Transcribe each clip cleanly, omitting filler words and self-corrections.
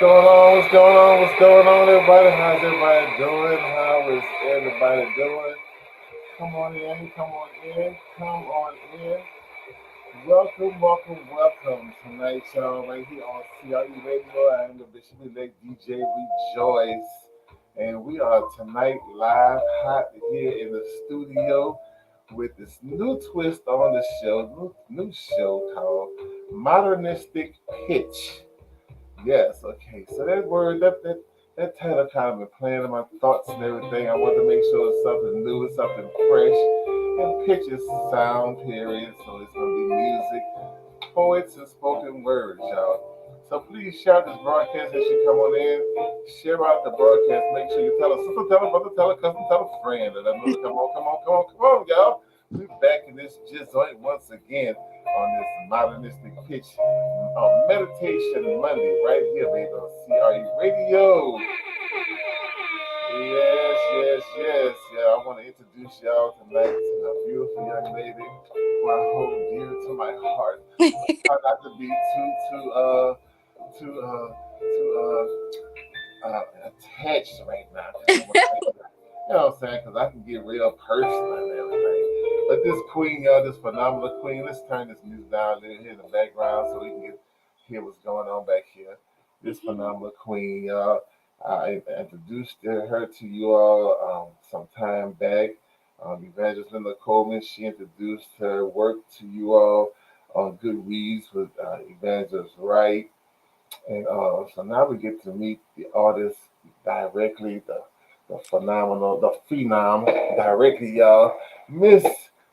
going on? What's going on? What's going on, everybody? How's everybody doing? How is everybody doing? Come on in, come on in, come on in. Welcome, welcome, welcome tonight, y'all, right here on CRE Radio. I am the Bishop elect DJ Rejoice, and we are tonight live, hot here in the studio with this new twist on the show, new show called Modernistic Pitch. Yes, okay. So that word, that title kind of been playing in my thoughts and everything. I want to make sure it's something new, it's something fresh, and pitches sound period. So it's gonna be music, poets, and spoken words, y'all. So please share this broadcast as you come on in. Share out the broadcast. Make sure you tell a sister, tell a brother, tell a cousin, tell a friend. And I know, come on, come on, come on, come on, y'all. We back in this joint once again on this modernistic pitch meditation Monday right here, baby, on CRE Radio. Yes, yes, yes. Yeah, I want to introduce y'all tonight to a beautiful young lady who I hold dear to my heart. Try not to be too attached right now. You know what I'm saying? Because I can get real personal and everything. But this queen, y'all, this phenomenal queen, let's turn this music down a little here in the background so we can hear what's going on back here. This phenomenal queen, y'all. I introduced her to you all some time back. Evangelist Linda Coleman, she introduced her work to you all on Goodreads with Evangelist Wright. And so now we get to meet the artist directly, the phenomenal, the phenom directly, y'all. Miss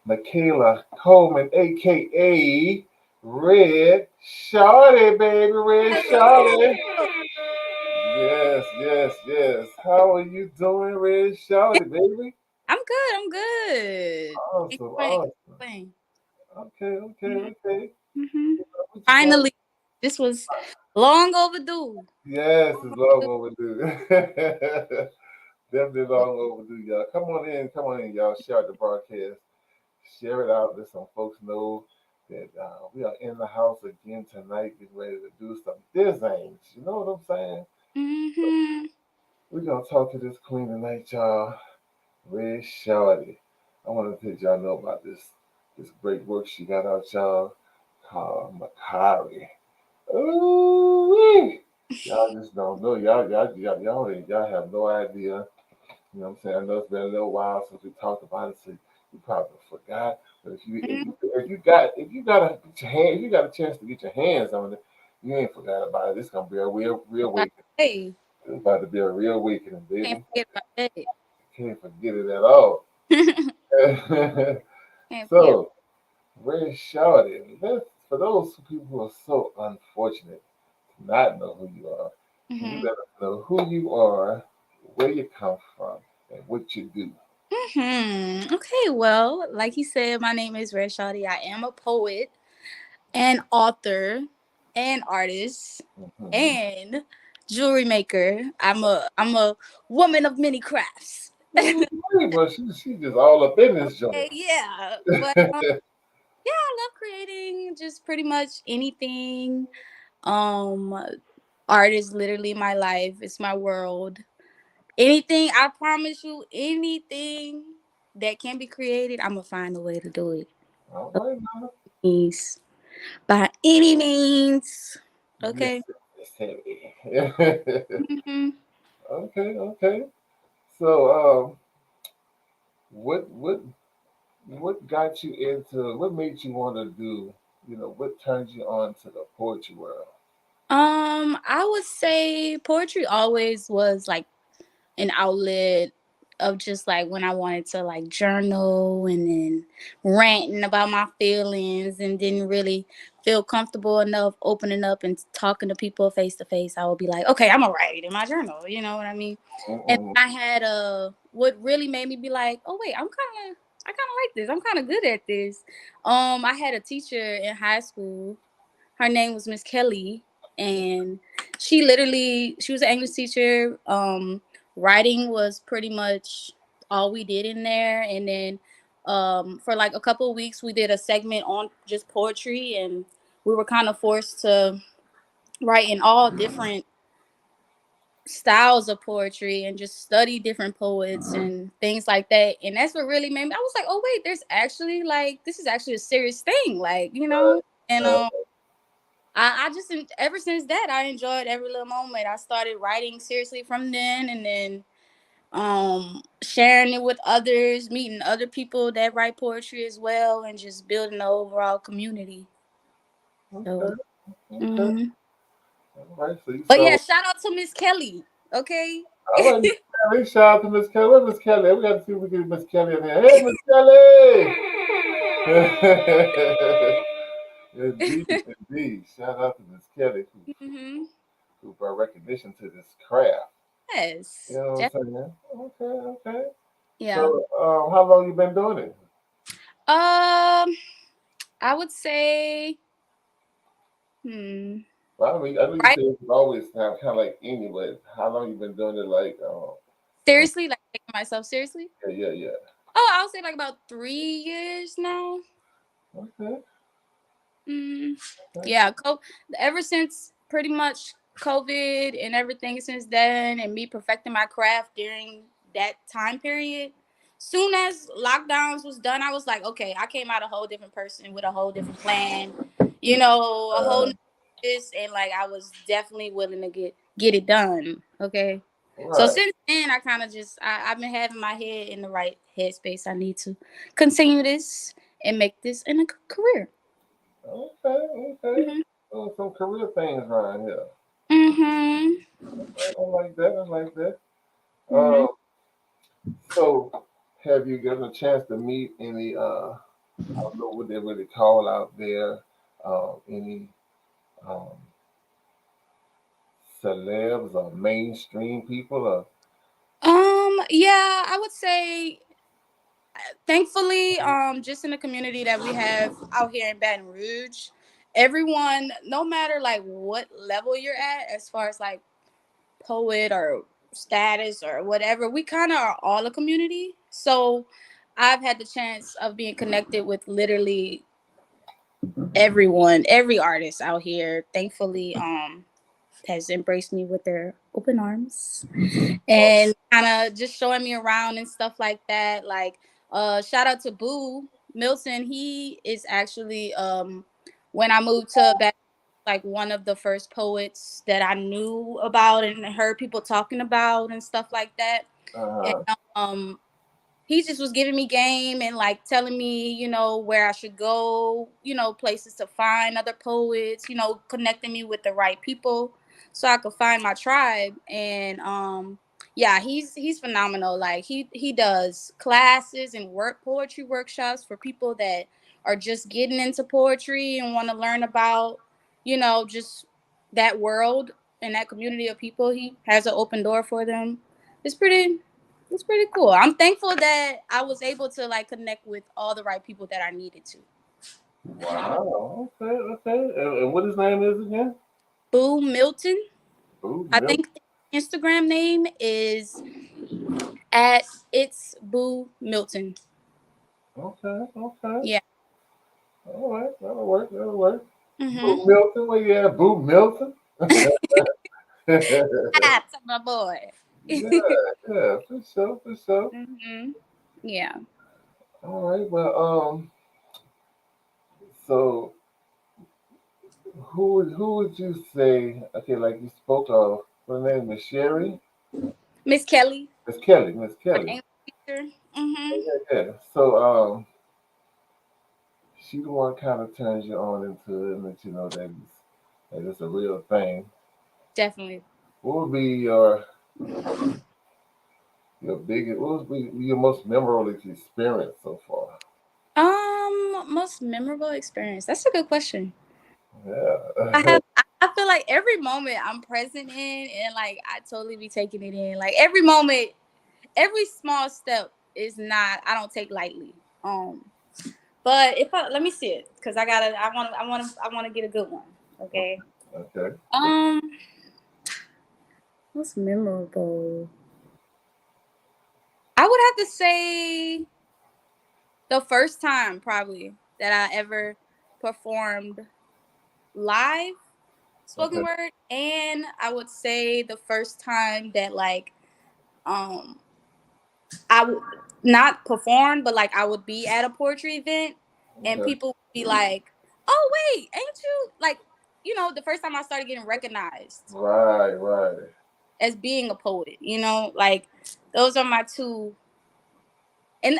Michaela Coleman, aka Red Shawty, baby, Red Shawty. Yes, yes, yes. How are you doing, Red Shawty, baby? I'm good. I'm good. Awesome, awesome. Explain. Okay, okay, okay. Mm-hmm. What you got? Finally, this was long overdue. Yes, it's long overdue. Definitely long overdue, y'all. Come on in, y'all. Share the broadcast. Share it out. Let some folks know that we are in the house again tonight, getting ready to do some designs. You know what I'm saying? Mm-hmm. We're gonna talk to this queen tonight, y'all. Red Shawty. I want to let y'all know about this great work she got out, y'all, called Makari. Ooh, y'all just don't know. Y'all have no idea. You know what I'm saying? I know it's been a little while since we talked about it, so you probably forgot. But if you got a get your hand, if you got a chance to get your hands on it, you ain't forgot about it. It's gonna be a real About awakening. hey, It's about to be a real awakening, can't baby. forget about that. Can't forget it at all. Can't forget. So, Ray Shawty, for those people who are so unfortunate to not know who you are, can you Mm-hmm. let us know who you are, where you come from, and what you do? Okay, well, like you said, my name is Red Shawty. I am a poet and author and artist Mm-hmm. and jewelry maker. I'm a woman of many crafts. Ooh, but she just all up in this joint. Yeah, but yeah, I love creating just pretty much anything. Um, art is literally my life. It's my world. Anything, I promise you, anything that can be created, I'm gonna find a way to do it. All right, now. Means by any means. Yes, Okay. it's heavy. Hmm. Okay, okay. So, what what got you into? What made you want to do? You know, what turned you on to the poetry world? I would say poetry always was like an outlet of just like when I wanted to like journal and then ranting about my feelings and didn't really feel comfortable enough opening up and talking to people face to face. I would be like, okay, I'm gonna write it in my journal. You know what I mean? And Mm-mm. I had what really made me be like, oh wait, I kind of like this. I'm kind of good at this. I had a teacher in high school. Her name was Miss Kelly, and she was an English teacher. Writing was pretty much all we did in there, and then for like a couple of weeks we did a segment on just poetry, and we were kind of forced to write in all different styles of poetry and just study different poets and things like that. And that's what really made me. I was like, oh wait, there's actually like this is actually a serious thing, like And Uh, I just ever since that I enjoyed every little moment. I started writing seriously from then, and then sharing it with others, meeting other people that write poetry as well, and just building the overall community. So, okay, okay. mhm. All right, so you But yeah, so shout out to Miss Kelly. Okay. all right, Miss Kelly. Shout out to Miss Kelly. Where's Miss Kelly? We got to see if we can get Miss Kelly in here. Hey, Miss Kelly. Indeed, indeed. Shout out to Miss Kelly hmm who brought recognition to this craft. You Yes. know what I'm saying? Okay, okay. So, Yeah. how long you been doing it? I would say, hmm, Well, I mean, I know you right. said you always have kind of like any, but how long you been doing it? Like, Seriously, like taking myself seriously. yeah, yeah, yeah. Oh, I would say like about 3 years now. Okay, Mm, okay. yeah, ever since pretty much COVID and everything since then, and me perfecting my craft during that time period. Soon as lockdowns was done, I was like, okay, I came out a whole different person with a whole different plan, a whole Uh, new this, and like I was definitely willing to get it done. Okay, so right. since then, I kind of just I've been having my head in the right headspace. I need to continue this and make this in a career. Okay, okay. Mhm. Doing some career things around here. Mhm. I like that. I like that. Mhm. So have you gotten a chance to meet any? I don't know what they really call out there. Any um, celebs or mainstream people? Or, Yeah, I would say thankfully, just in the community that we have out here in Baton Rouge, everyone, no matter like what level you're at, as far as like poet or status or whatever, we kind of are all a community. So I've had the chance of being connected with literally everyone, every artist out here. Thankfully, has embraced me with their open arms and kind of just showing me around and stuff like that. Like, shout out to Boo Milton. He is actually when I moved to back, like one of the first poets that I knew about and heard people talking about and stuff like that. And uh, he just was giving me game and like telling me, where I should go, places to find other poets, connecting me with the right people so I could find my tribe. And yeah, he's phenomenal. Like he does classes and poetry workshops for people that are just getting into poetry and want to learn about, just that world and that community of people. He has an open door for them. It's pretty it's pretty cool. I'm thankful that I was able to like connect with all the right people that I needed to. wow. Okay, okay. And what his name is again? Boo Milton. Boo I Milk. think his Instagram name is at it's Boo Milton. Okay, okay. Yeah. All right, that'll work. That'll work. Boo Mm-hmm. Milton. Where you at? Boo Milton. That's my boy. Yeah, yeah, for sure, for sure. mm-hmm. Yeah. All right, well, so who would you say? Okay, like you spoke of, her name is Sherry, Miss Kelly, Miss Kelly, Miss my Kelly. English teacher. Mm-hmm. Yeah, yeah. So, she the one kind of turns you on into it and let you know that it's a real thing. Definitely. What would be your biggest? What would be your most memorable experience so far? Most memorable experience. That's a good question. I Yeah. have I feel like every moment I'm present in and like I totally be taking it in. Like every moment, every small step is not I don't take lightly. But if I let me see it because I want to get a good one. Okay. Okay. Um, what's memorable? I would have to say the first time probably that I ever performed live. spoken Okay. word, and I would say the first time that like um I would not perform, but like I would be at a poetry event, and Okay. people would be like, "Oh wait, ain't you like?" The first time I started getting recognized Right. Right. as being a poet. Like those are my two. And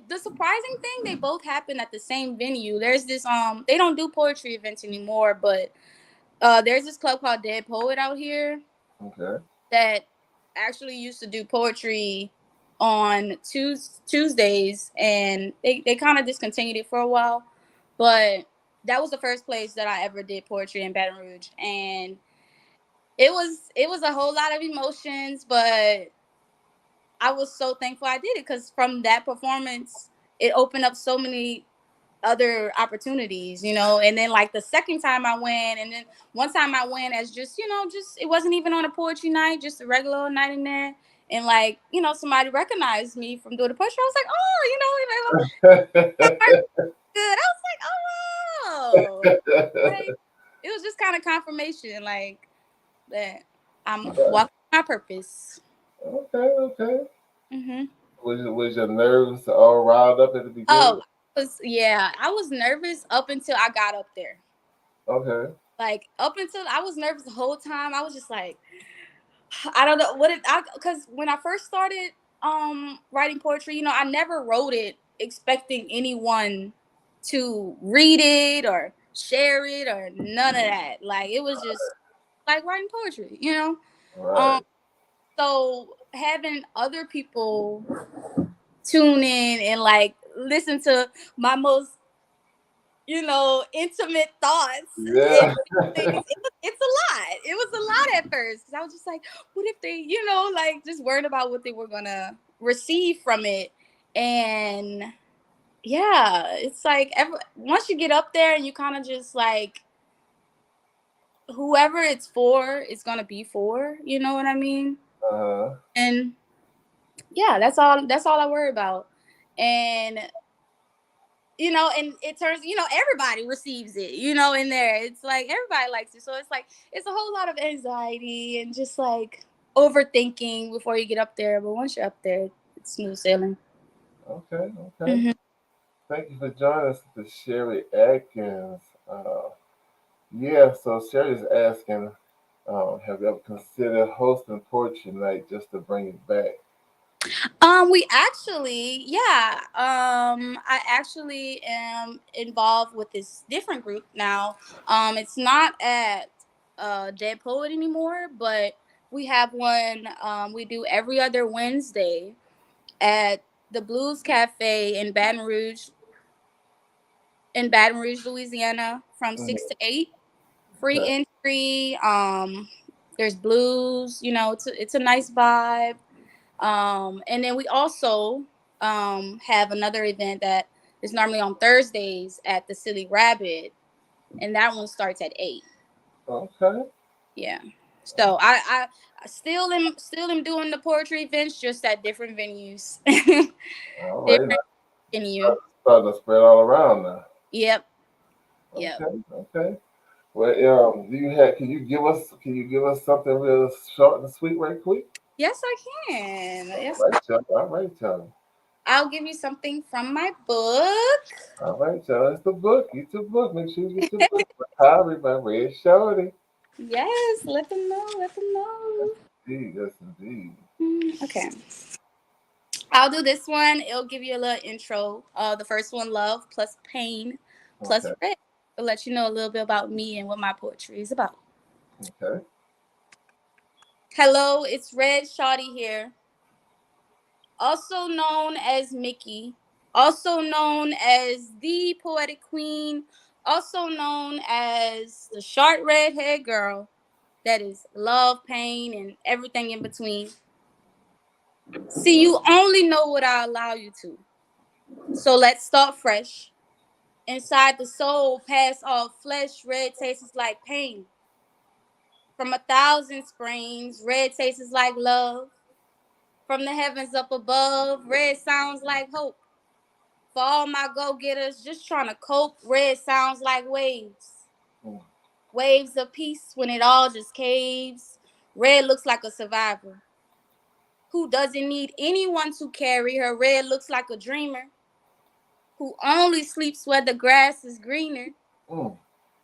the surprising thing, they both happen at the same venue. There's this they don't do poetry events anymore, but there's this club called Dead Poet out here Okay. that actually used to do poetry on Tuesdays, and they kind of discontinued it for a while. But that was the first place that I ever did poetry in Baton Rouge, and it was a whole lot of emotions, but I was so thankful I did it because from that performance, it opened up so many other opportunities, and then like the second time I went, and then one time I went as just, just it wasn't even on a poetry night, just a regular night in there. And like, somebody recognized me from doing the poetry. I was like, oh, that art good. I was like, oh, like it was just kind of confirmation, like that I'm walking my purpose. Okay. Okay. hmm Was your nerves all riled up at the beginning? Oh, I was nervous up until I got up there. Okay. Like up until I was nervous the whole time. I was just like, I don't know what it. Because when I first started writing poetry, I never wrote it expecting anyone to read it or share it or none of that. Like it was just like writing poetry. Um, Right. so having other people tune in and like listen to my most intimate thoughts and Yeah. things. It's a lot. It was a lot at first because I was just like, what if they, like just worried about what they were gonna receive from it. And yeah, it's like once you get up there and you kind of just like whoever it's for, it's gonna be for. You know what I mean? Uh-huh. And yeah, that's all. That's all I worry about. And and it turns, everybody receives it, in there. It's like everybody likes it. So it's like, it's a whole lot of anxiety and just like overthinking before you get up there. But once you're up there, it's smooth sailing. Okay. Okay. hmm Thank you for joining us, to Sherry Atkins. Yeah. So Sherry's asking, have you ever considered hosting poetry night just to bring it back? We actually, yeah. I actually am involved with this different group now. It's not at Dead Poet anymore, but we have one. We do every other Wednesday at the Blues Cafe in Baton Rouge, Louisiana, from Mhm. 6 to 8. Free Okay. entry. There's blues. It's a nice vibe. And then we also have another event that is normally on Thursdays at the Silly Rabbit, and that one starts at 8. Okay. Yeah. So I still am doing the poetry events, just at different venues. All right. Now Different venue. starting to spread all around now. Yep. Yep. Okay. Okay. Well, do you have? Can you give us something real short and sweet, right quick? Yes, I can. All Yes, right, y'all. All right, y'all. I'll give you something from my book. All right, y'all. It's the book. Get your book. Make sure you get your book. Recovery by Red Shorty. Yes, let them know. Let them know. Indeed, yes, indeed. Okay. I'll do this one. It'll give you a little intro. The first one, love plus pain plus Okay. red. It'll let you know a little bit about me and what my poetry is about. Okay. Hello, it's Red Shawty here, also known as Mickey, also known as the Poetic Queen, also known as the short redhead girl that is love, pain, and everything in between. See, you only know what I allow you to. So let's start fresh. Inside the soul, past all flesh, red tastes like pain. From 1,000 springs, red tastes like love. From the heavens up above, red sounds like hope. For all my go getters just trying to cope, red sounds like waves. Mm. Waves of peace when it all just caves. Red looks like a survivor who doesn't need anyone to carry her. Red looks like a dreamer who only sleeps where the grass is greener. Mm.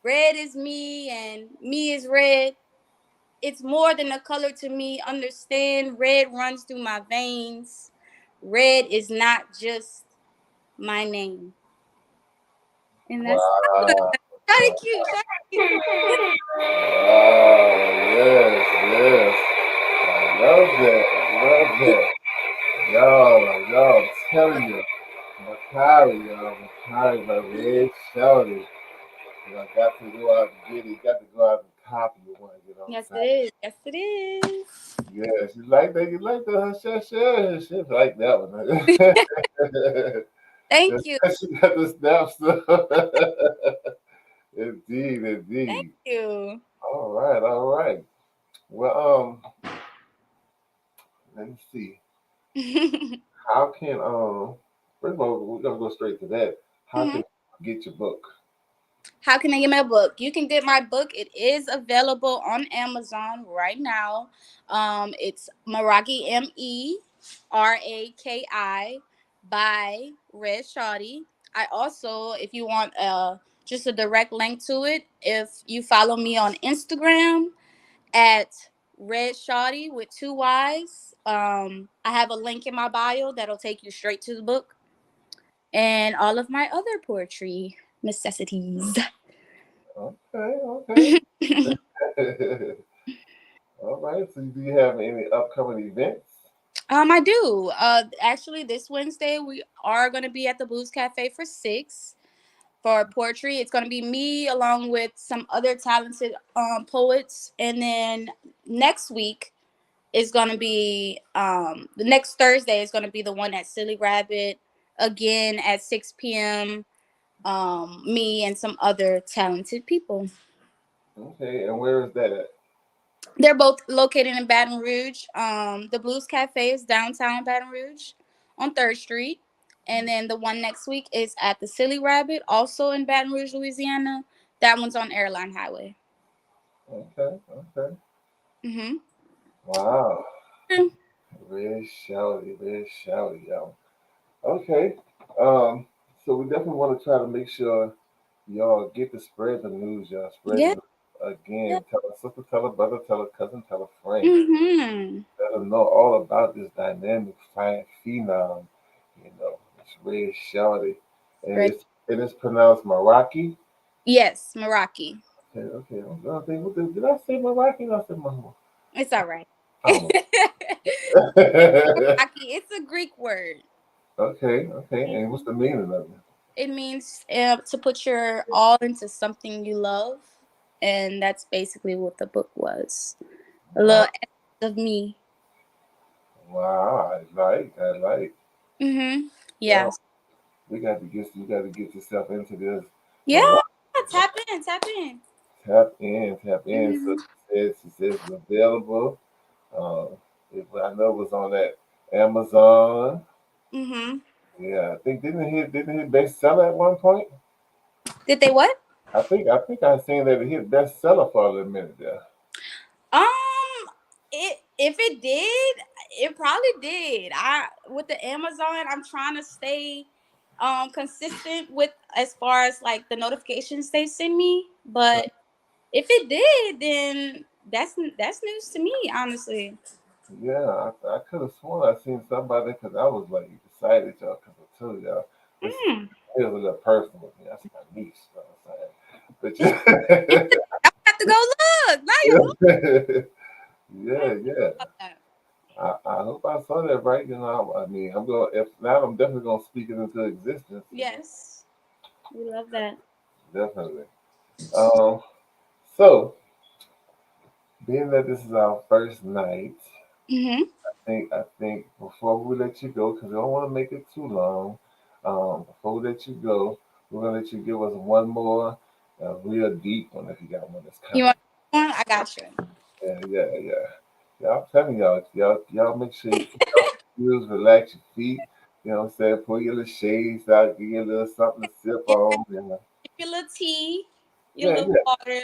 Red is me and me is red. It's more than a color to me. Understand, red runs through my veins. Red is not just my name. And that's Wow. kind of cute. Shout out cute. Wow. Yes, yes. I love that. I love that. Y'all, I'm telling you. Makari, Makari, my red shouted. I got to go out and get it. Got to go out and copy it when I get on Yes, it site. is. Yes, it is. Yes, you like that? You like that? She like that one. Thank you. She got the snap stuff. Indeed, Thank indeed. you. All right, all right. Well, let me see. How can first of all, we're gonna go straight to that. How Mhm. can you get your book? How can I get my book? You can get my book. It is available on Amazon right now. It's Meraki, Meraki by Red Shawty. I also, if you want just a direct link to it, if you follow me on Instagram at Red Shawty with two Y's, I have a link in my bio that'll take you straight to the book and all of my other poetry necessities. Okay, okay. All right. So, do you have any upcoming events? I do. Actually, this Wednesday we are going to be at the Blues Cafe for 6 for poetry. It's going to be me along with some other talented poets, and then next week is going to be the next Thursday is going to be the one at Silly Rabbit again at 6 p.m. Me and some other talented people. Okay, and where is that at? They're both located in Baton Rouge. The Blues Cafe is downtown Baton Rouge on 3rd Street. And then the one next week is at the Silly Rabbit, also in Baton Rouge, Louisiana. That one's on Airline Highway. Okay, okay. Mm-hmm. Wow. Very shouty, very shouty, y'all. Okay. Um, so we definitely want to try to make sure y'all get to spread the news, y'all. Spread the Yeah. news. Again. Tell a sister, tell a brother, tell a cousin, tell a friend. Mm-hmm. Let them know all about this dynamic fine phenom. You know, it's very shouty. And Spread. it's pronounced Meraki. Yes, Meraki. Okay, okay. I'm trying to think, did I say Meraki or I said Mahmoud? It's all right. I don't know. Meraki, it's a Greek word. Okay, okay. And what's the meaning of it? It means to put your all into something you love. And that's basically what the book was. A little Wow, essence of me. wow. I like. Mm-hmm. Yeah, Yeah. you got to get yourself into this. Yeah. Mariah, Tap in. Tap in. tap in, tap in. So Mm-hmm. she says it's available. Um, I know it was on that Amazon. Mm-hmm. Yeah, I think didn't it hit bestseller at one point? Did they what? I seen that it hit bestseller for a little minute there. Um, it if it did, it probably did. I with the Amazon, I'm trying to stay consistent with as far as like the notifications they send me. But if it did, then that's news to me, honestly. Yeah, I could have sworn I seen somebody because I was like excited, y'all, because I told y'all this Mm. is a little personal with me. That's my niche, you know what I'm It's, saying? I have to go look. Now you're But look. I yeah, have to yeah. look that. I hope I saw that right. You know, I mean, I'm gonna if not, I'm definitely gonna speak it into existence. You know, Yes, we love that. definitely. Um, so being that this is our first night, Mm-hmm. I think before we let you go, because I don't want to make it too long. Before we let you go, we're gonna let you give us one more real deep one if you got one that's kind You of want one? I got you. yeah. Yeah, I'm telling y'all make sure you put your shoes, relax your feet. You know what I'm saying? Pull your little shades out, give you a little something to sip Yeah, on. You know? your little tea, your Yeah, little yeah, water.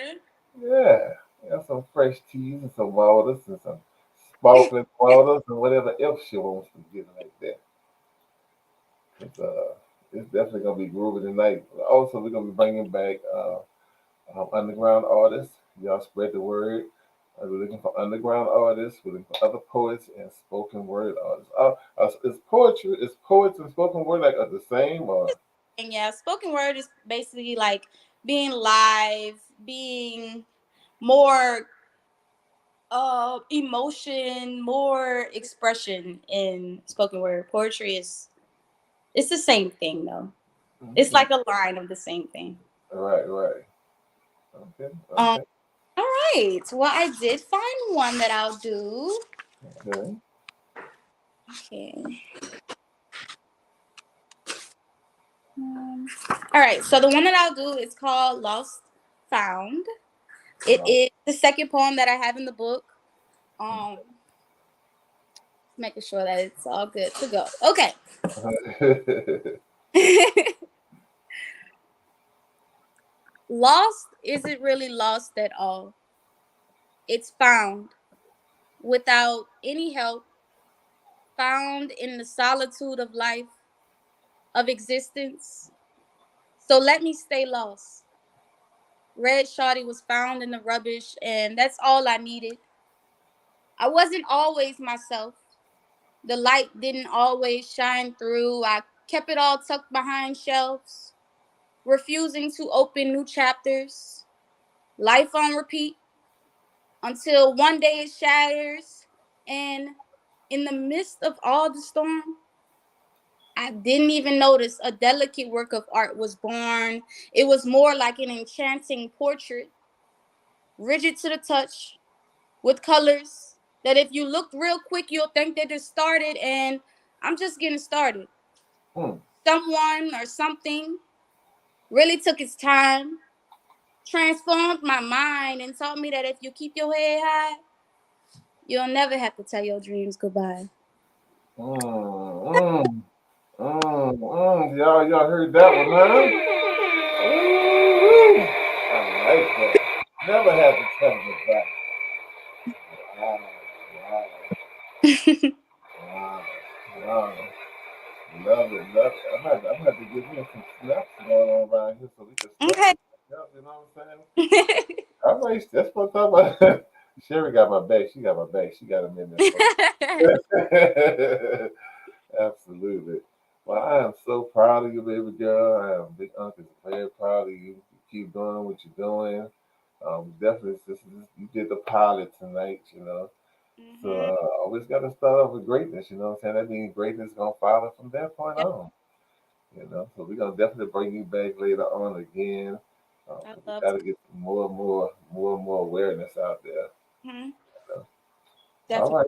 Yeah, yeah, some fresh teas and some waters and some sparkling waters and whatever else she wants to get like that. Cause it's definitely gonna be groovy tonight. Also, we're gonna be bringing back underground artists. Y'all spread the word. We're looking for underground artists. We're looking for other poets and spoken word artists. Is poetry, is poets and spoken word like are the same or? And yeah, spoken word is basically like being live, being more emotion, more expression in spoken word. Poetry is it's the same thing though. It's Mhm. like a line of the same thing. Right, right. Okay, Um okay, all right. Well, I did find one that I'll do. okay. Okay. All right. So the one that I'll do is called Lost Found. It Uh, is the second poem that I have in the book. Um, making sure that it's all good to go. Okay. Lost isn't really lost at all. It's found without any help, found in the solitude of life, of existence. So let me stay lost. Red Shawty was found in the rubbish, and that's all I needed. I wasn't always myself. The light didn't always shine through. I kept it all tucked behind shelves, refusing to open new chapters. Life on repeat until one day it shatters. And in the midst of all the storm, I didn't even notice a delicate work of art was born. It was more like an enchanting portrait, rigid to the touch, with colors that if you look real quick, you'll think that it started. And I'm just getting started. hmm. Someone or something really took its time, transformed my mind, and taught me that if you keep your head high, you'll never have to tell your dreams goodbye. Mm, y'all heard that one, huh? Ooh, I like that. Never had to tell me that. Wow, wow, wow, wow. Love it, love it. I'm gonna have to get me some snaps going on around here so we can snap Okay. it back up, you know what I'm saying? All right, that's what I'm talking about. Sherry got my back. She got my back. She got a minute for me. Absolutely. Well, I am so proud of you, baby girl. I am big uncle very proud of you. You keep doing what you're doing. Definitely, you did the pilot tonight, you know. So Hmm. always got to start off with greatness, you know what I'm saying? That means greatness is gonna follow from that point Yeah, on, you know. So we're gonna definitely bring you back later on again. I 'Cause we love got to. to get more awareness out there. Hmm. You know? All Definitely. right.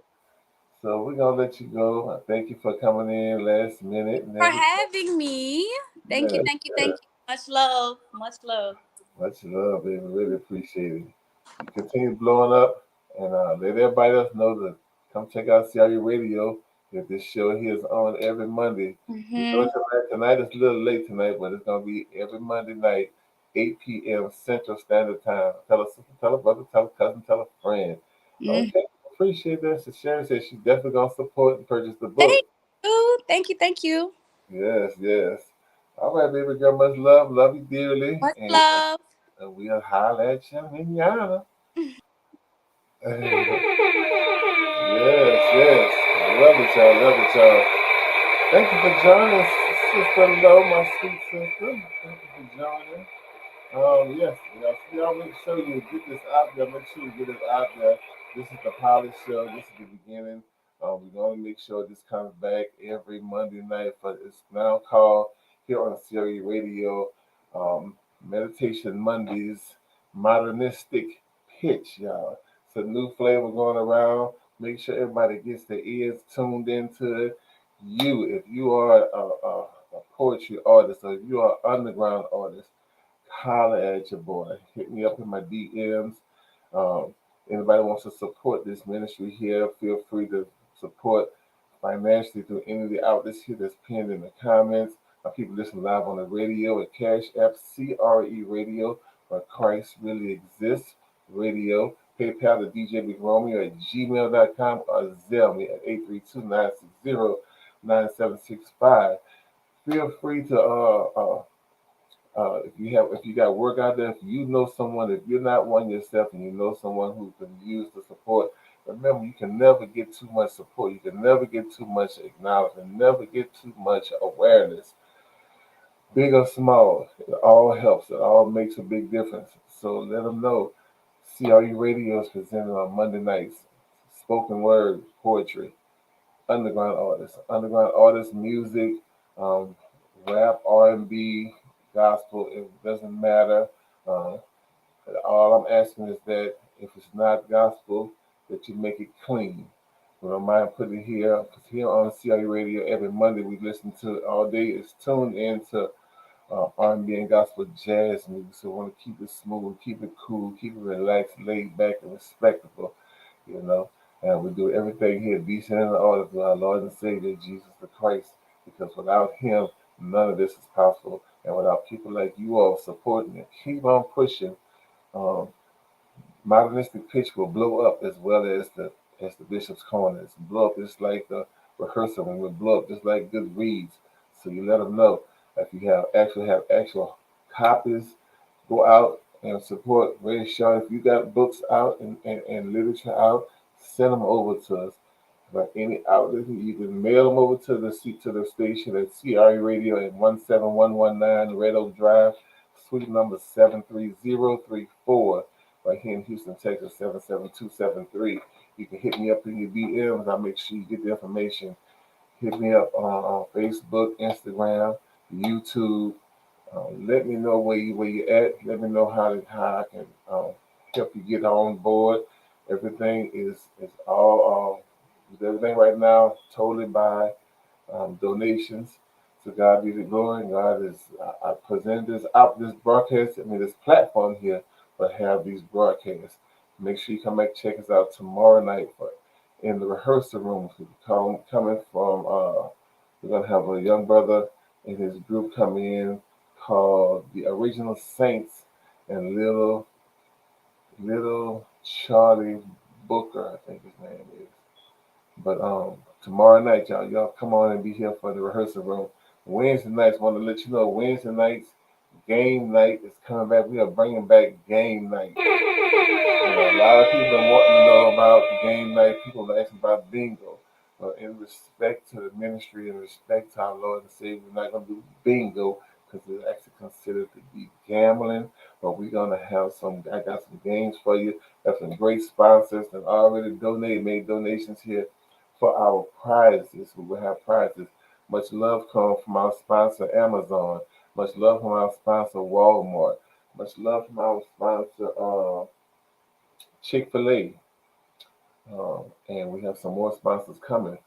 So we're gonna let you go. Thank you for coming in last minute and For everything. having me. Thank you, Yes, thank you, thank yes. you. Much love. Much love. Much love, baby. Really appreciate it. You continue blowing up and let everybody else know to come check out CRE Radio. If this show here is on every Monday. We know Hmm. tonight is a little late tonight, but it's gonna be every Monday night, 8 p.m. Central Standard Time. Tell a sister, tell a brother, tell a cousin, tell a friend. Hmm. Okay, appreciate that. So Sharon said she's definitely gonna support and purchase the book. Thank you. Thank you, thank you. Yes, yes. All right, baby girl, much love, love you dearly, Much love. and we'll holler at you manana. Yes, yes. Love it, y'all. Love it, y'all. Thank you for joining us, Sister Low, my sweet sister. Thank you for joining. Yes, y'all make sure you get this out there. Make sure you get it out there. This is the pilot show. This is the beginning. We're going to make sure this comes back every Monday night. But it's now called here on Siri Radio, Meditation Mondays, Modernistic Pitch, y'all. It's a new flavor going around. Make sure everybody gets their ears tuned into it. If you are a poetry artist or if you are an underground artist, holler at your boy. Hit me up in my DMs. Um, Anybody wants to support this ministry here, feel free to support financially through any of the outlets here that's pinned in the comments. People listen live on the radio at Cash App, CRE Radio, where Christ really exists. Radio. PayPal to DJ Romeo at gmail.com or Zelle me at 832-960-9765. Feel free to if you got work out there, if you know someone, if you're not one yourself and you know someone who can use the support, remember you can never get too much support. You can never get too much acknowledgement, never get too much awareness. Big or small, it all helps. It all makes a big difference. So let them know. CRE Radio is presented on Monday nights. Spoken word, poetry, underground artists, music, um, rap, R&B, gospel. It doesn't matter. Uh, all I'm asking is that if it's not gospel, that you make it clean. We don't mind putting it here, because here on CRE Radio every Monday we listen to it all day. It's tuned into R&B and gospel jazz music. So we want to keep it smooth, keep it cool, keep it relaxed, laid back, and respectable. You know, and we do everything here decent in order to our Lord and Savior Jesus the Christ. Because without Him, none of this is possible. And without people like you all supporting it, keep on pushing. Um, Modernistic pitch will blow up as well as the bishop's corners. Blow up just like the rehearsal and will blow up just like good reads. So you let them know if you have actual copies, go out and support Ray Shaw. If you got books out and literature out, send them over to us. By any outlet, you can mail them over to the station at CRE Radio at 17119 Red Oak Drive, suite number 73034 right here in Houston, Texas, 77273. You can hit me up in your DMs. I'll make sure you get the information. Hit me up on Facebook, Instagram, YouTube. Let me know where you at. Let me know how I can help you get on board. Everything is all everything right now totally by donations. So God be the glory. And God is I present this broadcast. I mean this platform here, but have these broadcasts. Make sure you come back check us out tomorrow night for in the rehearsal room. Coming from we're gonna have a young brother and his group coming in called the Original Saints and Little Charlie Booker, I think his name is. But tomorrow night, y'all come on and be here for the rehearsal room. Wednesday nights, want to let you know Wednesday nights, game night is coming back. We are bringing back game night. A lot of people been wanting to know about game night. People are asking about bingo. But in respect to the ministry, in respect to our Lord and Savior, we're not going to do bingo because it's actually considered to be gambling. But we're going to have I got some games for you. Have some great sponsors that already made donations here for our prizes. We will have prizes. Much love comes from our sponsor, Amazon. Much love from our sponsor, Walmart. Much love from our sponsor, Chick-fil-A. And we have some more sponsors coming.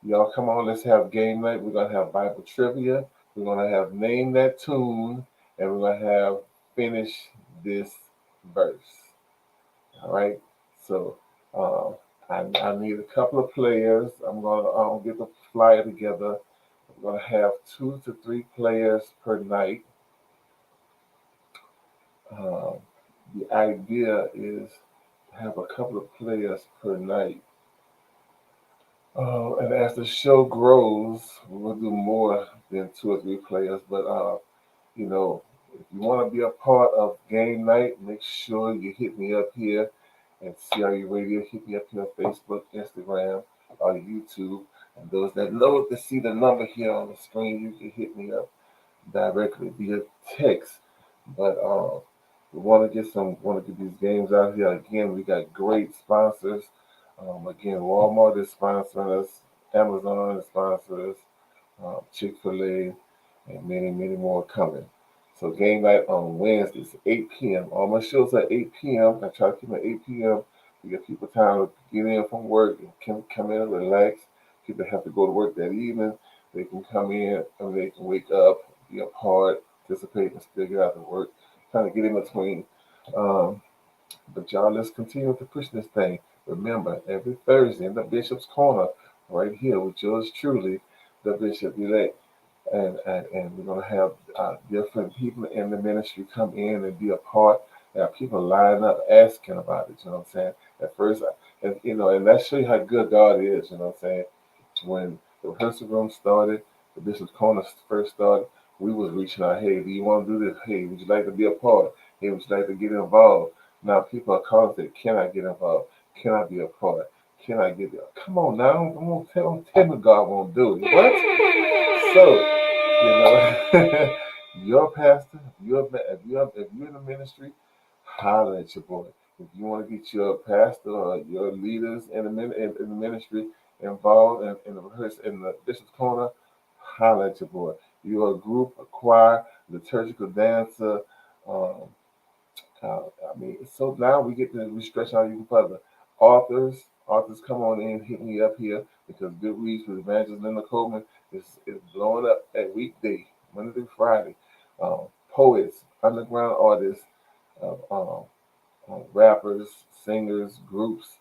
Y'all come on, let's have game night. We're gonna have Bible trivia. We're gonna have name that tune, and we're gonna have finish this verse. All right. So I need a couple of players. I'm gonna get the flyer together. We're gonna have 2 to 3 players per night. Um, the idea is to have a couple of players per night. And as the show grows, we'll do more than 2 or 3 players. But you know, if you want to be a part of game night, make sure you hit me up here at CRE Radio. Hit me up here on Facebook, Instagram, or YouTube. And those that know to see the number here on the screen, you can hit me up directly via text. But we want to get these games out here. Again, we got great sponsors. Again, Walmart is sponsoring us, Amazon is sponsoring us, Chick-fil-A, and many more coming. So game night on Wednesdays, 8 p.m. All my shows are 8 p.m. I try to keep them at 8 p.m. We give people time to get in from work and can come in, relax. People have to go to work that evening. They can come in and they can wake up, be a part, participate, and still get out to work. Trying to get in between. Um, but y'all, let's continue to push this thing. Remember, every Thursday in the Bishop's Corner, right here with yours truly, the Bishop elect, and we're gonna have different people in the ministry come in and be a part. People line up asking about it. You know what I'm saying? At first, and that show you how good God is. You know what I'm saying? When the rehearsal room started, the Bishop's Corner first started, we was reaching out, hey, do you want to do this? Hey, would you like to be a part? Hey, would you like to get involved? Now people are calling and say, can I get involved? Can I be a part? Can I get there? Come on now, don't tell me God won't do it. What? So, your pastor, if you're in the ministry, holler at your boy. If you want to get your pastor or your leaders in the ministry involved in the rehearsal in the bishop's corner, holler at your boy. You're a group, a choir, liturgical dancer, um, so now we stretch out even further. Authors, come on in, hit me up here because Good Reads with Evangelist Linda Coleman is blowing up at weekday, Monday through Friday. Poets, underground artists, uh, um, rappers, singers, groups,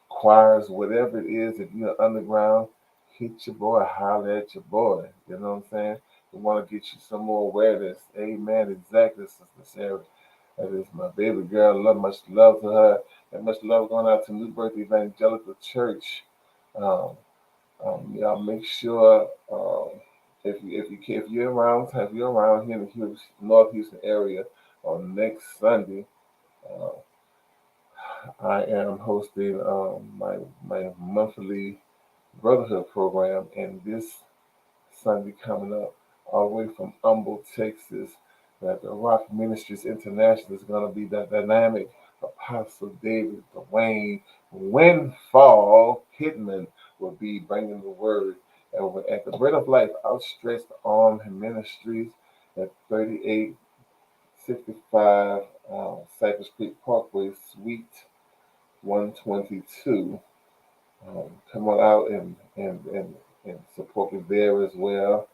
choirs, whatever it is. If you're underground, hit your boy, holler at your boy. You know what I'm saying? We want to get you some more awareness. Amen. Exactly, Sister Sarah. That is my baby girl. Much love to her, and much love going out to New Birth Evangelical Church. Um, y'all make sure if you're around here in the North Houston area on next Sunday, uh, I am hosting my monthly brotherhood program, and this Sunday coming up, all the way from Humble, Texas, that the Rock Ministries International is going to be that dynamic. Apostle David Dwayne Windfall Pittman will be bringing the word over at the Bread of Life Outstretched Arm Ministries at 3865 Cypress Creek Parkway, Suite 122. Come on out and support me there as well.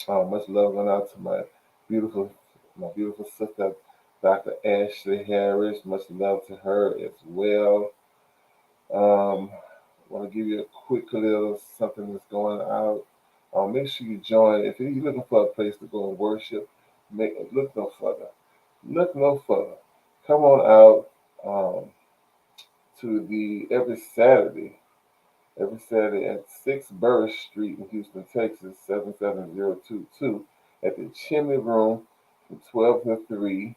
Much love going out to beautiful, my beautiful sister, Dr. Ashley Harris. Much love to her as well. I want to give you a quick little something that's going out. Make sure you join. If you're looking for a place to go and worship, look no further. Look no further. Come on out to the every Saturday at 6 Burris Street in Houston, Texas, 77022 at the Chimney Room from 12 to 3.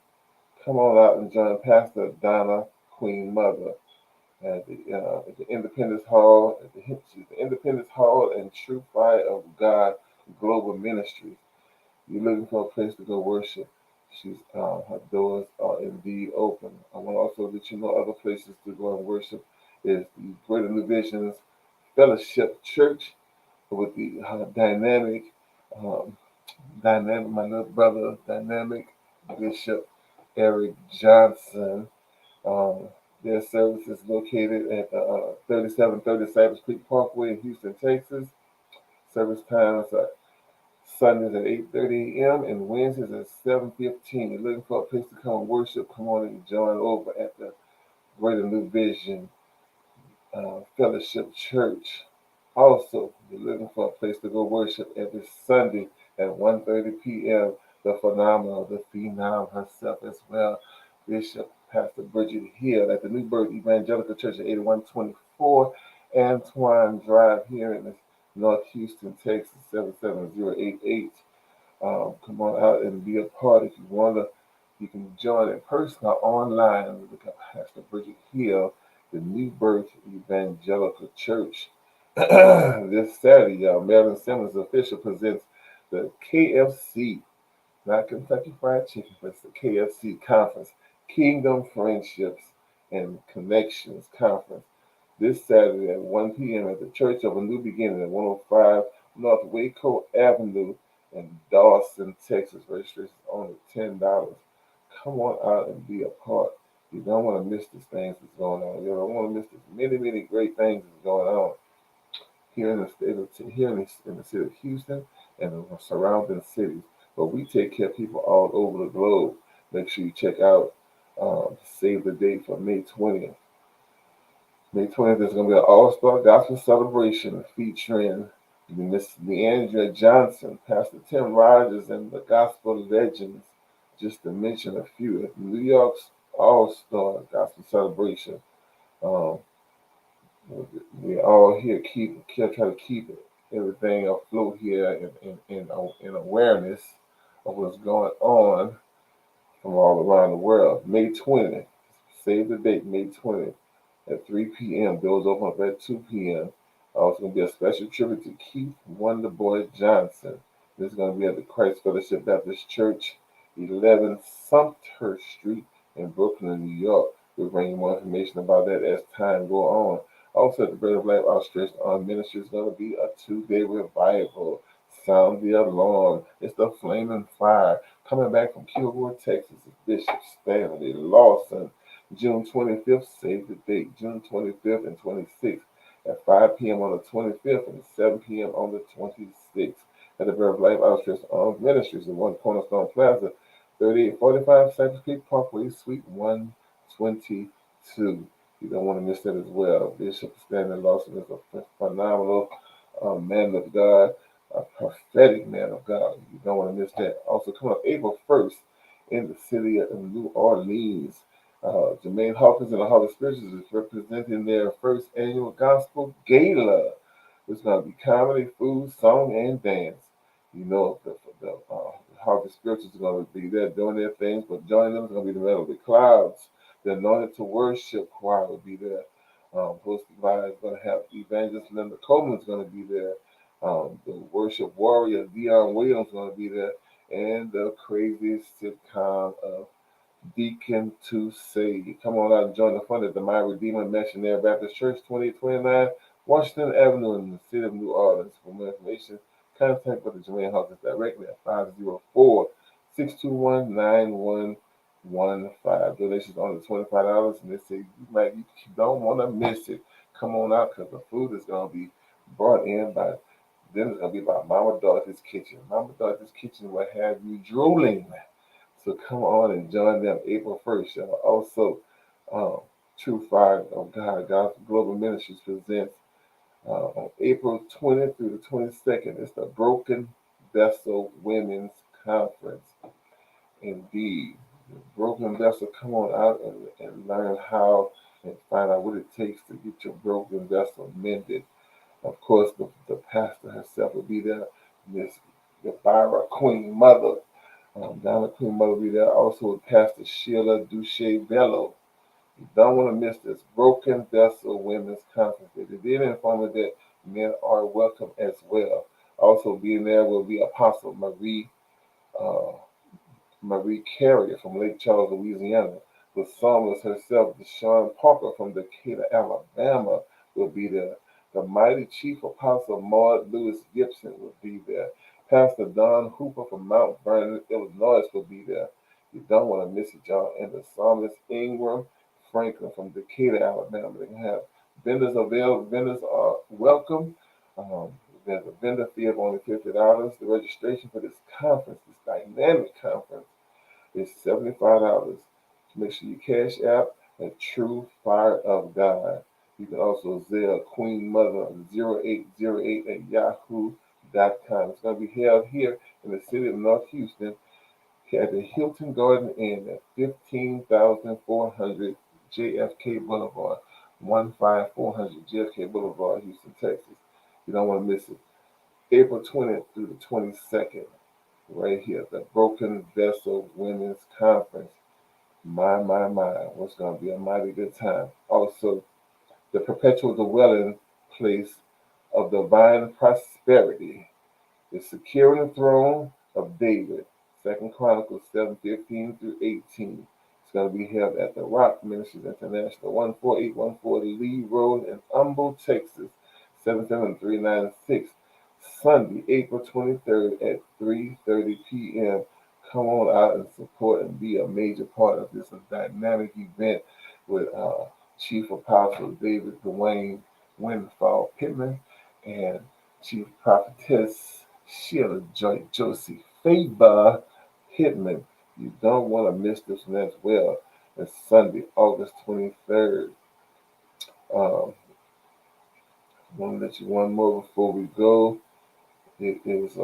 Come on out and join Pastor Donna Queen Mother at the Independence Hall, the Independence Hall and True Fire of God Global Ministries. You're looking for a place to go worship. Her doors are indeed open. I want to also let you know other places to go and worship is the Greater New Visions Fellowship Church with the um, my little brother, dynamic Bishop Eric Johnson. Um, their service is located at 3730 Cypress Creek Parkway in Houston, Texas. Service times are Sundays at 8:30 a.m. and Wednesdays at 7:15. You're looking for a place to come and worship? Come on and join over at the Greater New Vision Fellowship Church. Also, you're looking for a place to go worship every Sunday at 1:30 p.m. The phenomenal, the phenom herself as well, Bishop Pastor Bridget Hill at the New Birth Evangelical Church at 8124 Antoine Drive here in North Houston, Texas, 77088. Come on out and be a part if you want to. You can join in person or online. Look up Pastor Bridget Hill, the New Birth Evangelical Church. This Saturday, y'all, Marilyn Simmons official presents the KFC, not Kentucky Fried Chicken, but it's the KFC Conference, Kingdom Friendships and Connections Conference. This Saturday at 1 p.m. at the Church of a New Beginning at 105 North Waco Avenue in Dawson, Texas. Registration is only $10. Come on out and be a part. You don't want to miss these things that's going on. You don't want to miss this many, many great things that's going on here in the state of in the city of Houston and the surrounding cities. But we take care of people all over the globe. Make sure you check out save the date for May 20th. May 20th is going to be an all-star gospel celebration featuring Miss Leandra Johnson, Pastor Tim Rogers, and the gospel legends, just to mention a few. New York's all-star gospel celebration. Um, we all here try to keep everything afloat here in awareness of what's going on from all around the world. May 20th, save the date, May 20th at 3 p.m. Doors open up at 2 p.m. Also, going to be a special tribute to Keith Wonderboy Johnson. This is going to be at the Christ Fellowship Baptist Church, 11 Sumter Street in Brooklyn, New York. We'll bring you more information about that as time go on. Also, at the Bread of Life Outstretched Arm Ministry is going to be a 2-day revival. Sound the alarm. It's the flaming fire. Coming back from Kilgore, Texas, is Bishop Stanley Lawson. June 25th, save the date, June 25th and 26th at 5 p.m. on the 25th and 7 p.m. on the 26th at the Bread of Life Outstretched Arms Ministries in One Cornerstone Plaza, 3845 Cypress Creek Parkway, Suite 122. You don't want to miss that as well. Bishop Stanley Lawson is a phenomenal man of God, a prophetic man of God. You don't want to miss that. Also, coming up April 1st in the city of New Orleans. Jermaine Hawkins and the Harvest Spirituals is representing their first annual gospel gala. It's going to be comedy, food, song, and dance. You know, the Harvest Spirituals are going to be there doing their things, but joining them is going to be the Melody Clouds. The Anointed to Worship Choir will be there. Hosted by, going to have Evangelist Linda Coleman is going to be there. The Worship Warrior Dion Williams is going to be there. And the crazy sitcom of Deacon to Save. Come on out and join the fun at the My Redeemer Missionary Baptist Church, 2829 Washington Avenue in the city of New Orleans. For more information, contact Brother Jermaine Hawkins directly at 504-621-9115. Donations only $25, and they say you don't want to miss it. Come on out because the food is going to be brought in by then it's gonna be by Mama Dorothy's Kitchen. Mama Dorothy's Kitchen will have you drooling. So come on and join them April 1st, y'all. Also, um, True Fire of God, Gospel Global Ministries presents on April 20th through the 22nd. It's the Broken Vessel Women's Conference. Indeed, the Broken Vessel, come on out and learn how and find out what it takes to get your broken vessel mended. Of course, the pastor herself will be there, Miss Yabira Queen Mother. Donna Queen Mother will be there. Also with Pastor Sheila Duche Bello. You don't want to miss this Broken Vessel Women's Conference. They did inform me that men are welcome as well. Also being there will be Apostle uh, Marie Carrier from Lake Charles, Louisiana. The psalmist herself, Deshaun Parker from Decatur, Alabama, will be there. The mighty chief apostle Maud Lewis Gibson will be there. Pastor Don Hooper from Mount Vernon, Illinois will be there. You don't want to miss it, y'all. And the psalmist Ingram Franklin from Decatur, Alabama. They can have vendors available. Vendors are welcome. Um, there's a vendor fee of only $50. The registration for this conference, this dynamic conference, is $75. Make sure you cash out at True Fire of God. You can also Zelle Queen Mother 0808 at yahoo.com. It's going to be held here in the city of North Houston at the Hilton Garden Inn at 15,400 JFK Boulevard, 15400 JFK Boulevard, Houston, Texas. You don't want to miss it. April 20th through the 22nd, right here, the Broken Vessel Women's Conference. My, what's going to be a mighty good time. Also, the Perpetual Dwelling Place of Divine Prosperity is securing the throne of David. Second Chronicles 7:15 through 18. It's going to be held at the Rock Ministries International, 14814 Lee Road in Humble, Texas, 77396. Sunday, April 23rd at 3:30 p.m. Come on out and support and be a major part of this dynamic event with Chief Apostle David Dwayne Windfall Pittman and Chief Prophetess Sheila Joy Josie Faber Pittman. You don't want to miss this one as well. It's Sunday, August 23rd. Um, I want to let you one more before we go. It is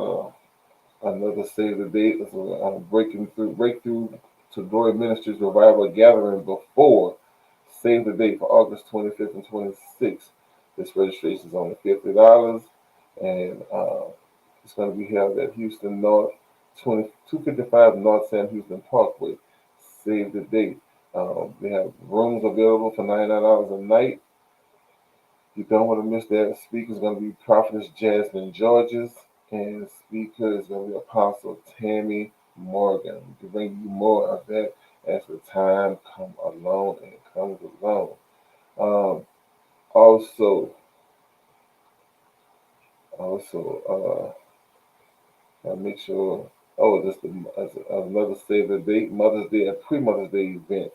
another save the date. It's a breakthrough to Glory Ministries Revival Gathering before. Save the date for August 25th and 26th. This registration is only $50, and it's going to be held at Houston North, 255 North Sam Houston Parkway. Save the date. They have rooms available for $99 a night. You don't want to miss that. Speaker is going to be Prophetess Jasmine Georges, and speaker is going to be Apostle Tammy Morgan. We can bring you more of that as the time comes along and comes along. Um, also, I'll make sure. Oh, just another save the date, Mother's Day, and pre-Mother's Day event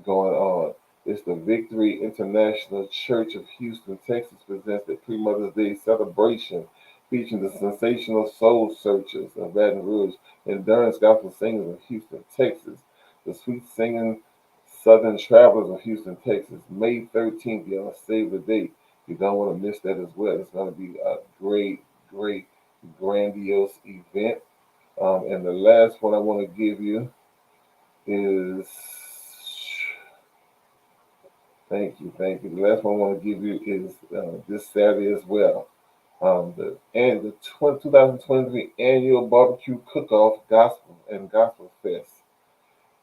going on. It's the Victory International Church of Houston, Texas presents the Pre-Mother's Day celebration featuring the sensational Soul Searchers of Baton Rouge, Endurance Gospel Singers of Houston, Texas, the Sweet Singing Southern Travelers of Houston, Texas, May 13th. Y'all save the date. You don't want to miss that as well. It's going to be a great, grandiose event. And the last one I want to give you is thank you. The last one I want to give you is this Saturday as well. The 2023 annual barbecue cook-off gospel fest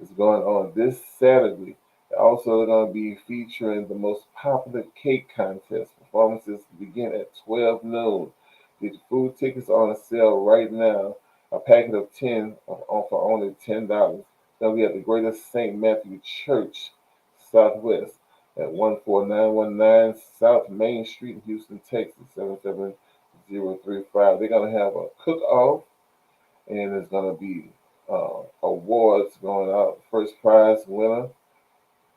is going on this Saturday. Also, going to be featuring the most popular cake contest. Performances begin at 12 noon. The food tickets are on sale right now. A packet of 10 for only $10. They'll be at the Greater St. Matthew Church, Southwest, at 14919 South Main Street in Houston, Texas, 77035. They're going to have a cook-off, and there's going to be awards going out. First place winner's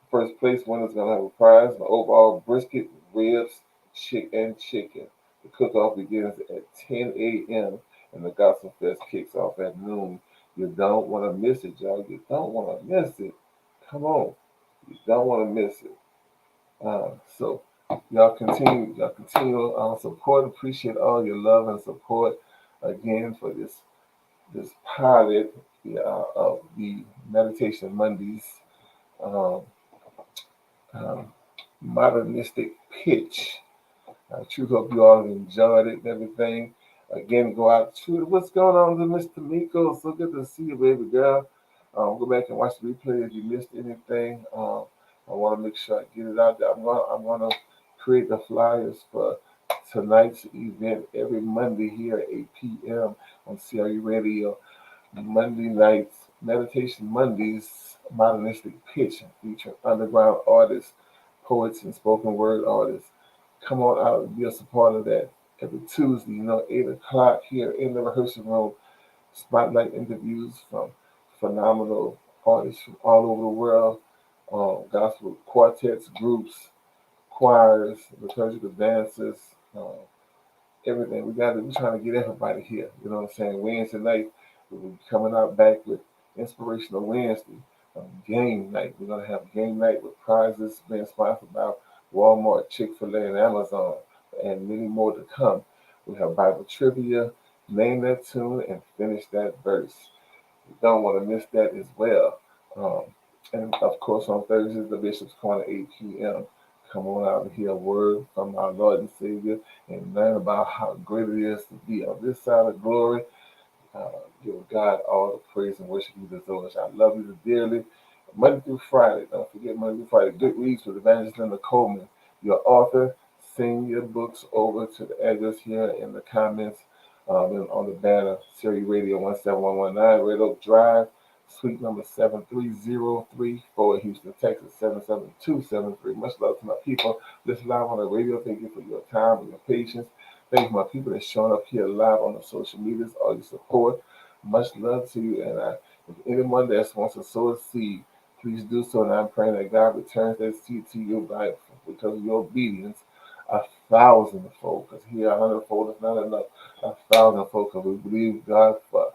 going to have a prize, an overall brisket, ribs, chicken. The cook-off begins at 10 a.m. and the Gospel Fest kicks off at noon. You don't want to miss it, y'all. You don't want to miss it. Come on. You don't want to miss it. So y'all continue support. Appreciate all your love and support again for this pilot of the Meditation Mondays um, um, modernistic pitch. I truly hope you all enjoyed it and everything. Again, go out to what's going on with Mr. Miko. So good to see you, baby girl. Go back and watch the replay if you missed anything. I want to make sure I get it out there. I'm gonna create the flyers for tonight's event every Monday here at 8 p.m. on CRE Radio. Monday nights, Meditation Mondays, modernistic pitch featuring underground artists, poets, and spoken word artists. Come on out and be a support of that. Every Tuesday, 8 o'clock here in the rehearsal room, spotlight interviews from phenomenal artists from all over the world, gospel quartets, groups, choirs, liturgical dancers, everything. We're trying to get everybody here. You know what I'm saying? Wednesday night, we'll be coming out back with Inspirational Wednesday. Game night. We're gonna have game night with prizes being sponsored by Walmart, Chick-fil-A, and Amazon, and many more to come. We have Bible trivia, name that tune, and finish that verse. You don't want to miss that as well. Um, and of course, on Thursdays, the Bishop's Corner, 8 p.m. Come on out and hear a word from our Lord and Savior and learn about how great it is to be on this side of glory. Uh, Give God all the praise and worship He deserves. I love you dearly. Monday through Friday, don't forget Monday through Friday. Good reads with Evangelist Linda Coleman, your author. Send your books over to the address here in the comments and on the banner. Siri Radio 17119, Red Oak Drive, suite number 73034, Houston, Texas 77273. Much love to my people. Listen live on the radio. Thank you for your time and your patience. Thank you, my people that's showing up here live on the social medias, all your support. Much love to you. And if anyone that wants to sow a seed, please do so. And I'm praying that God returns that seed to you because of your obedience a thousandfold. Because here, 100-fold is not enough. A thousandfold. Because we believe God for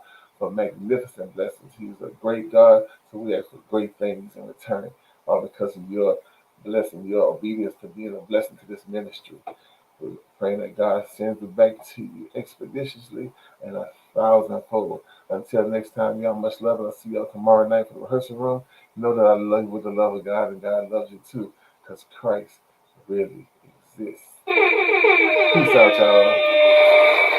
magnificent blessings. He's a great God. So we ask for great things in return. All because of your blessing, your obedience to being a blessing to this ministry. We're praying that God sends it back to you expeditiously and a thousandfold. Until next time, y'all, much love, and I'll see y'all tomorrow night for the rehearsal room. Know that I love you with the love of God, and God loves you too, because Christ really exists. Peace out, y'all.